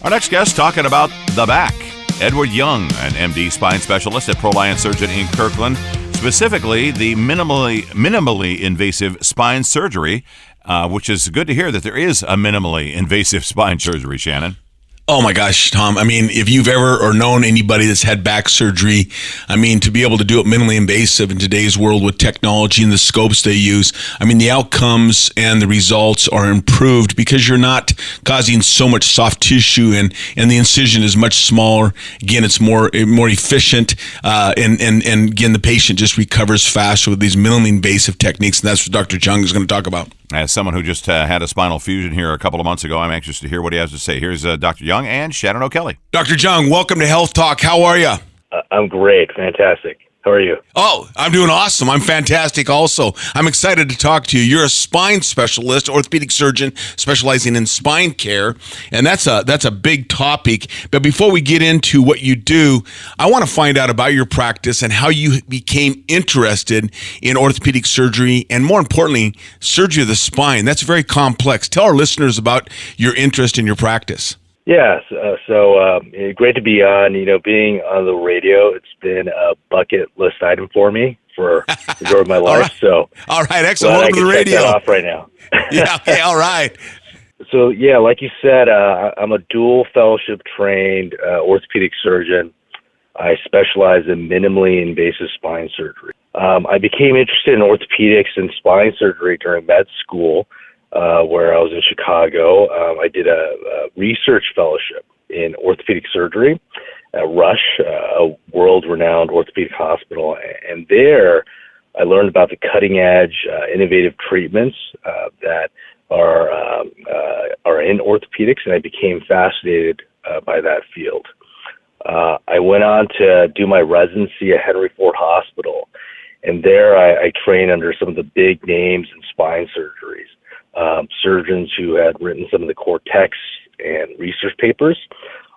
Our next guest talking about the back. Edward Jung, an MD spine specialist at ProOrtho Surgeon in Kirkland, specifically the minimally invasive spine surgery, which is good to hear that there is a minimally invasive spine surgery, Shannon. Oh my gosh, Tom. I mean, if you've ever or known anybody that's had back surgery, I mean, to be able to do it minimally invasive in today's world with technology and the scopes they use, I mean, the outcomes and the results are improved because you're not causing so much soft tissue and the incision is much smaller. Again, it's more efficient, and again, the patient just recovers faster with these minimally invasive techniques, and that's what Dr. Jung is going to talk about. As someone who just had a spinal fusion here a couple of months ago, I'm anxious to hear what he has to say. Here's Dr. Jung and Shannon O'Kelly. Dr. Jung, welcome to Health Talk. How are you? I'm great. Fantastic. How are you? Oh, I'm doing awesome. I'm fantastic also. I'm excited to talk to you. You're a spine specialist, orthopedic surgeon specializing in spine care, and that's a big topic. But before we get into what you do, I want to find out about your practice and how you became interested in orthopedic surgery and, more importantly, surgery of the spine. That's very complex. Tell our listeners about your interest in your practice. Yeah, so great to be on. Being on the radio, it's been a bucket list item for me for the majority of my life. All right, excellent. Welcome to the radio. Check that off right now. Yeah, okay, all right. So, yeah, like you said, I'm a dual fellowship trained orthopedic surgeon. I specialize in minimally invasive spine surgery. I became interested in orthopedics and spine surgery during med school, where I was in Chicago. I did a research fellowship in orthopedic surgery at Rush, a world-renowned orthopedic hospital. And there I learned about the cutting-edge, innovative treatments that are in orthopedics, and I became fascinated by that field. I went on to do my residency at Henry Ford Hospital, and there I trained under some of the big names in spine surgeries. Surgeons who had written some of the core texts and research papers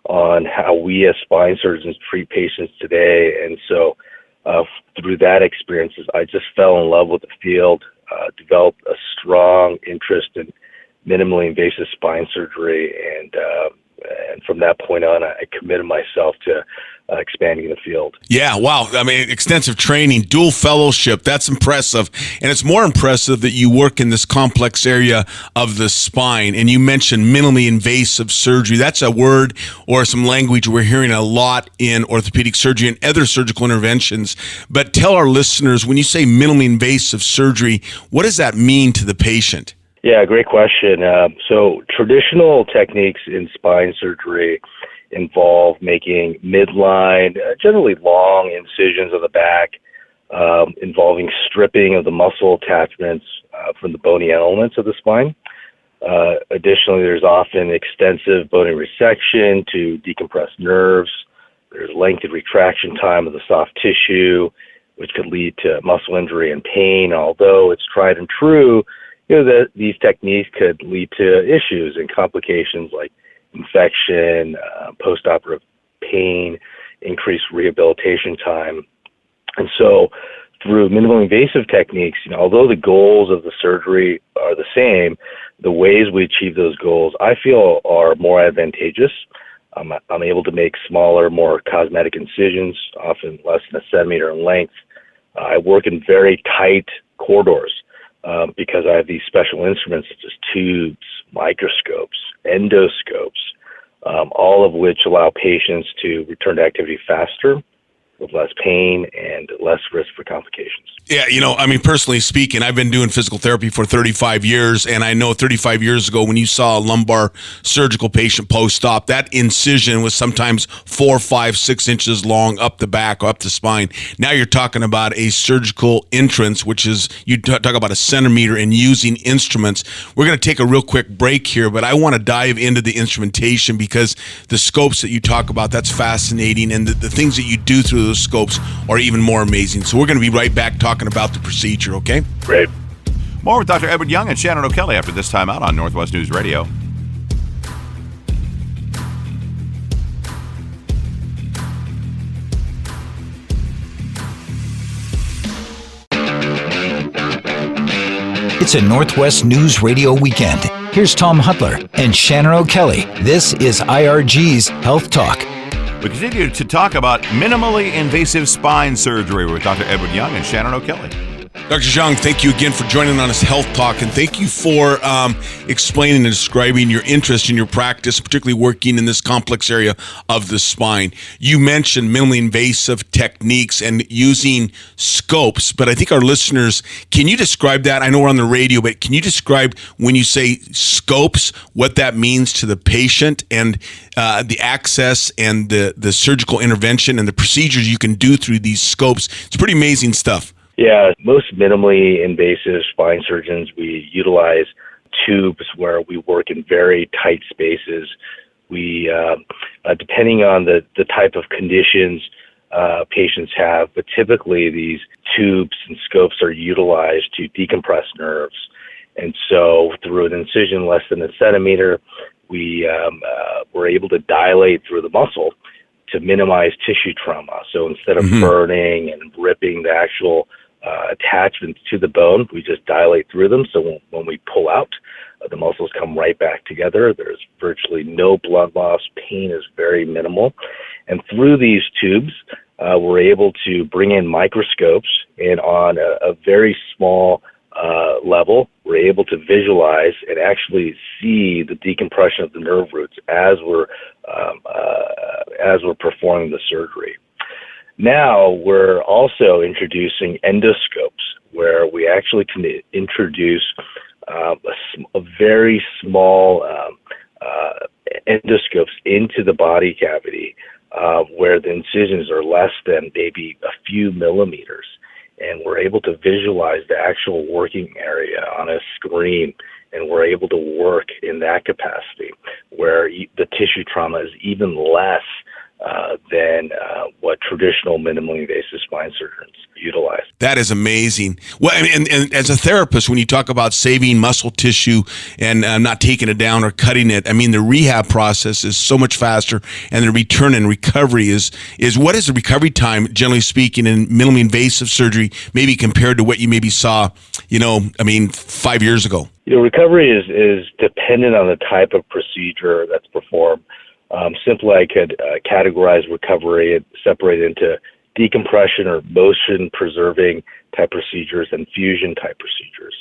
on how we as spine surgeons treat patients today. And so through that experience, I just fell in love with the field, developed a strong interest in minimally invasive spine surgery, and from that point on, I committed myself to expanding the field. Yeah, wow. I mean, extensive training, dual fellowship, that's impressive. And it's more impressive that you work in this complex area of the spine. And you mentioned minimally invasive surgery. That's a word or some language we're hearing a lot in orthopedic surgery and other surgical interventions. But tell our listeners, when you say minimally invasive surgery, what does that mean to the patient? Yeah, great question. So traditional techniques in spine surgery involve making midline, generally long incisions of the back, involving stripping of the muscle attachments from the bony elements of the spine. Additionally, there's often extensive bony resection to decompress nerves. There's lengthened retraction time of the soft tissue, which could lead to muscle injury and pain. Although it's tried and true, that these techniques could lead to issues and complications like infection, postoperative pain, increased rehabilitation time. And so through minimally invasive techniques, although the goals of the surgery are the same, the ways we achieve those goals, I feel, are more advantageous. I'm able to make smaller, more cosmetic incisions, often less than a centimeter in length. I work in very tight corridors because I have these special instruments such as tubes, microscopes, endoscopes, all of which allow patients to return to activity faster, with less pain and less risk for complications. Yeah, personally speaking, I've been doing physical therapy for 35 years, and I know 35 years ago when you saw a lumbar surgical patient post-op, that incision was sometimes 4, 5, 6 inches long up the back, up the spine. Now you're talking about a surgical entrance, which is, you talk about a centimeter, and using instruments. We're going to take a real quick break here, but I want to dive into the instrumentation because the scopes that you talk about, that's fascinating, and the things that you do through those scopes are even more amazing. So we're going to be right back talking about the procedure, okay? Great. More with Dr. Edward Jung and Shannon O'Kelly after this time out on Northwest News Radio. It's a Northwest News Radio weekend. Here's Tom Hutler and Shannon O'Kelly. This is IRG's Health Talk. We continue to talk about minimally invasive spine surgery with Dr. Edward Jung and Shannon O'Kelly. Dr. Jung, thank you again for joining on this Health Talk, and thank you for explaining and describing your interest in your practice, particularly working in this complex area of the spine. You mentioned minimally invasive techniques and using scopes, but I think our listeners, can you describe that? I know we're on the radio, but can you describe when you say scopes, what that means to the patient and the access and the surgical intervention and the procedures you can do through these scopes? It's pretty amazing stuff. Yeah, most minimally invasive spine surgeons, we utilize tubes where we work in very tight spaces. We, depending on the type of conditions patients have, but typically these tubes and scopes are utilized to decompress nerves. And so through an incision less than a centimeter, we're able to dilate through the muscle to minimize tissue trauma. So instead of burning and ripping the actual attachments to the bone, we just dilate through them. So when we pull out, the muscles come right back together. There's virtually no blood loss. Pain is very minimal. And through these tubes, we're able to bring in microscopes, and on a very small level, we're able to visualize and actually see the decompression of the nerve roots as we're performing the surgery. Now we're also introducing endoscopes, where we actually can introduce a very small endoscopes into the body cavity, where the incisions are less than maybe a few millimeters, and we're able to visualize the actual working area on a screen, and we're able to work in that capacity, where the tissue trauma is even less than what traditional minimally invasive spine surgeons utilize. That is amazing. Well, and as a therapist, when you talk about saving muscle tissue and not taking it down or cutting it, I mean, the rehab process is so much faster, and the return and recovery is what is the recovery time, generally speaking, in minimally invasive surgery, maybe compared to what you maybe saw, 5 years ago? Recovery is dependent on the type of procedure that's performed. Simply, I could categorize recovery and separate into decompression or motion-preserving type procedures and fusion type procedures.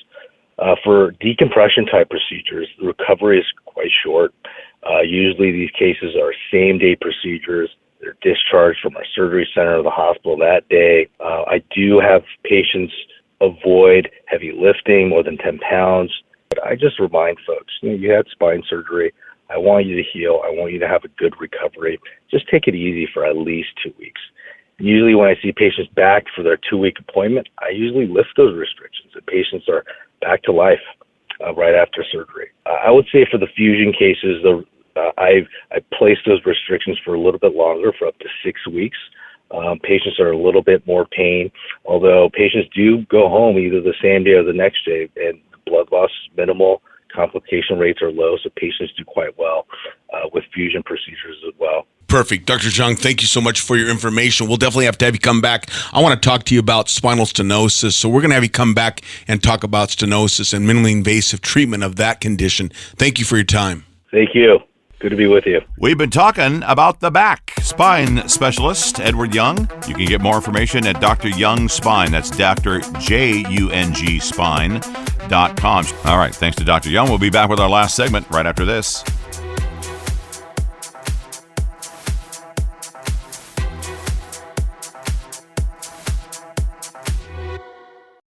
For decompression type procedures, the recovery is quite short. Usually these cases are same-day procedures. They're discharged from our surgery center or the hospital that day. I do have patients avoid heavy lifting, more than 10 pounds. But I just remind folks, you had spine surgery. I want you to heal. I want you to have a good recovery. Just take it easy for at least 2 weeks. Usually when I see patients back for their 2-week appointment, I usually lift those restrictions, and patients are back to life right after surgery. I would say for the fusion cases, I place those restrictions for a little bit longer, for up to 6 weeks. Patients are a little bit more pain, although patients do go home either the same day or the next day, and the blood loss is minimal. Complication rates are low, so patients do quite well with fusion procedures as well. Perfect. Dr. Jung, thank you so much for your information. We'll definitely have to have you come back. I want to talk to you about spinal stenosis, so we're going to have you come back and talk about stenosis and minimally invasive treatment of that condition. Thank you for your time. Thank you. Good to be with you. We've been talking about the back. Spine specialist Edward Jung. You can get more information at Dr. Jung Spine. That's Dr. Jung Spine.com. All right, thanks to Dr. Jung. We'll be back with our last segment right after this.